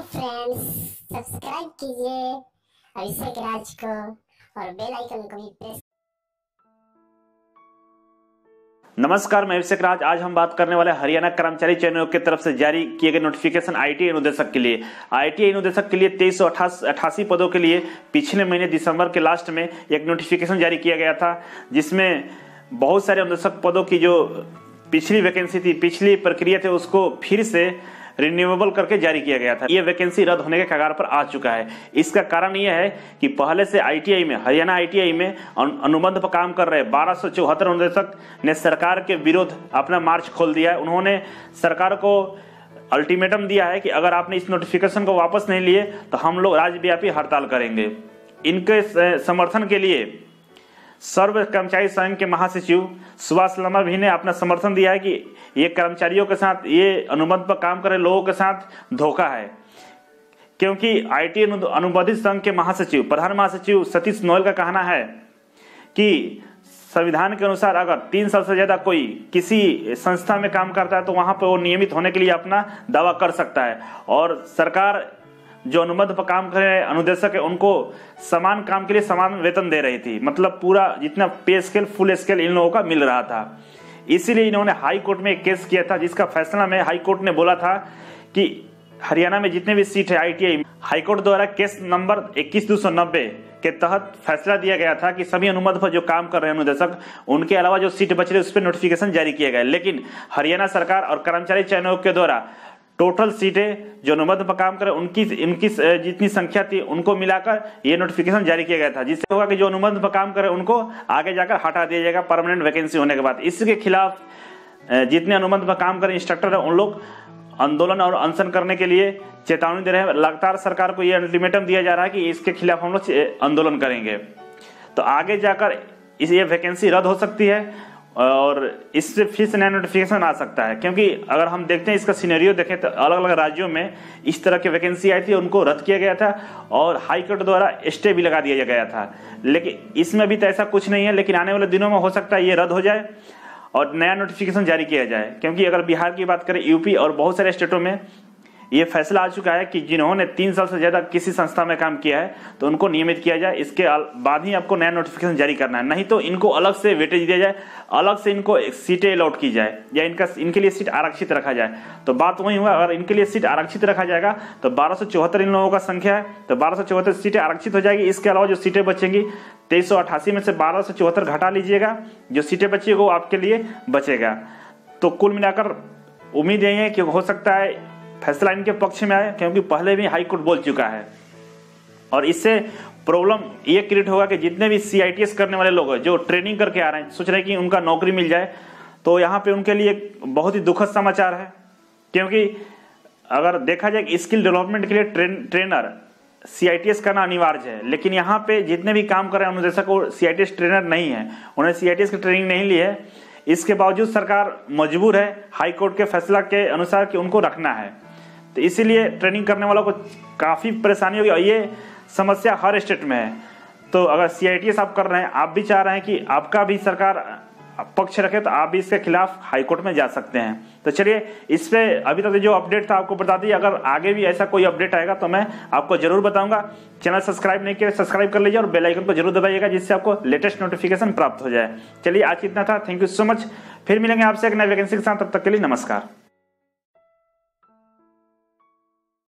Friends, subscribe कीजिए अभिषेक राज को और बेल आइकन को भी प्रेस। नमस्कार, मैं अभिषेक राज। आज हम बात करने वाले हरियाणा कर्मचारी चयन आयोग की तरफ से जारी किए गए नोटिफिकेशन आईटीआई अनुदेशक के लिए। आईटीआई अनुदेशक के लिए 2388 पदों के लिए पिछले महीने दिसंबर के लास्ट में एक नोटिफिकेशन जारी किया गया था, जिसमें बहुत सारे अनुदेशक पदों की जो पिछली वैकेंसी थी, पिछली प्रक्रिया थे, उसको फिर से रिन्यूएबल करके जारी किया गया था। ये वैकेंसी रद्द होने के कगार पर आ चुका है। इसका कारण यह है कि पहले से आईटीआई में, हरियाणा आईटीआई में अनुबंध पर काम कर रहे 1274 अनुदेशक ने सरकार के विरुद्ध अपना मार्च खोल दिया है। उन्होंने सरकार को अल्टीमेटम दिया है कि अगर आपने इस नोटिफिकेशन को वापस नहीं लिए तो हम लोग राज्यव्यापी हड़ताल करेंगे। इनके समर्थन के लिए सर्व कर्मचारी संघ के महासचिव सुभाष लम्बा भी ने अपना समर्थन दिया है कि ये कर्मचारियों के साथ, ये अनुबंध पर काम कर रहे लोगों के साथ धोखा है, क्योंकि आईटी अनुबंधित संघ के महासचिव, प्रधान महासचिव सतीश नोएल का कहना है कि संविधान के अनुसार अगर 3 साल से ज्यादा कोई किसी संस्था में काम करता है तो वहां पर वो नियमित होने के लिए अपना दावा कर सकता है, और सरकार जो अनुबंध पर काम कर रहे अनुदेशक है उनको समान काम के लिए समान वेतन दे रही थी। मतलब पूरा जितना पे स्केल, फुल स्केल इन लोगों का मिल रहा था। इसीलिए इन्होंने हाई कोर्ट में एक केस किया था, जिसका फैसला में हाई कोर्ट ने बोला था कि हरियाणा में जितने भी सीट है आईटीआई, हाई कोर्ट द्वारा केस नंबर 21/290 के तहत फैसला दिया गया था कि सभी अनुबंध पर जो काम कर रहे हैं अनुदेशक, उनके अलावा जो सीट बच रही है उस पर नोटिफिकेशन जारी किया गया। लेकिन हरियाणा सरकार और कर्मचारी चयन आयोग के द्वारा टोटल सीटें जो अनुबंध पर काम करें उनकी जितनी संख्या थी उनको मिलाकर ये नोटिफिकेशन जारी किया गया था, जिससे होगा कि जो अनुबंध पर काम करें उनको आगे जाकर हटा दिया जाएगा परमानेंट वैकेंसी होने के बाद। इसके खिलाफ जितने अनुबंध पर काम करें इंस्ट्रक्टर है, उन लोग आंदोलन और अनशन करने के लिए चेतावनी दे रहे हैं। लगातार सरकार को यह अल्टीमेटम दिया जा रहा है कि इसके खिलाफ हम लोग आंदोलन करेंगे, तो आगे जाकर ये वैकेंसी रद्द हो सकती है और इससे फिर से नया नोटिफिकेशन आ सकता है। क्योंकि अगर हम देखते हैं इसका सिनेरियो देखें तो अलग अलग राज्यों में इस तरह की वैकेंसी आई थी, उनको रद्द किया गया था और हाई कोर्ट द्वारा स्टे भी लगा दिया गया था। लेकिन इसमें अभी तो ऐसा कुछ नहीं है, लेकिन आने वाले दिनों में हो सकता है ये रद्द हो जाए और नया नोटिफिकेशन जारी किया जाए। क्योंकि अगर बिहार की बात करें, यूपी और बहुत सारे स्टेटों में ये फैसला आ चुका है कि जिन्होंने 3 साल से ज्यादा किसी संस्था में काम किया है तो उनको नियमित किया जाए। इसके बाद ही आपको नया नोटिफिकेशन जारी करना है, नहीं तो इनको अलग से वेटेज दिया जाए, अलग से इनको सीटें अलॉट की जाए या इनके लिए सीट आरक्षित रखा जाए। तो बात वही हुआ, अगर इनके लिए सीट आरक्षित रखा जाएगा तो 1274 इन लोगों का संख्या है, तो 1274 सीटें आरक्षित हो जाएगी। इसके अलावा जो सीटें बचेंगी 2388 में से 1274 घटा लीजिएगा, जो सीटें बची वो आपके लिए बचेगा। तो कुल मिलाकर उम्मीद यही है कि हो सकता है फैसला इनके पक्ष में आए, क्योंकि पहले भी हाई कोर्ट बोल चुका है। और इससे प्रॉब्लम ये क्रिएट होगा कि जितने भी सीआईटीएस करने वाले लोग हैं, जो ट्रेनिंग करके आ रहे हैं, सोच रहे हैं कि उनका नौकरी मिल जाए, तो यहाँ पे उनके लिए बहुत ही दुखद समाचार है। क्योंकि अगर देखा जाए स्किल डेवलपमेंट के लिए ट्रेनर सीआईटीएस करना अनिवार्य है, लेकिन यहाँ पे जितने भी काम कर रहे हैं अनुदेशक वो सीआईटीएस ट्रेनर नहीं है, उन्हें सीआईटीएस की ट्रेनिंग नहीं ली है। इसके बावजूद सरकार मजबूर है हाई कोर्ट के फैसला के अनुसार कि उनको रखना है, तो इसीलिए ट्रेनिंग करने वालों को काफी परेशानी होगी। और ये समस्या हर स्टेट में है। तो अगर सीआईटीएस आप कर रहे हैं, आप भी चाह रहे हैं कि आपका भी सरकार पक्ष रखे, तो आप भी इसके खिलाफ हाई कोर्ट में जा सकते हैं। तो चलिए, इस पे अभी तक जो अपडेट था आपको बता दी। अगर आगे भी ऐसा कोई अपडेट आएगा तो मैं आपको जरूर बताऊंगा। चैनल सब्सक्राइब नहीं किया, सब्सक्राइब कर लीजिए और बेल आइकन को जरूर दबाइएगा, जिससे आपको लेटेस्ट नोटिफिकेशन प्राप्त हो जाए। चलिए, आज इतना था। Thank you so much. फिर मिलेंगे आपसे एक नए वैकेंसी के साथ। तब तक के लिए नमस्कार।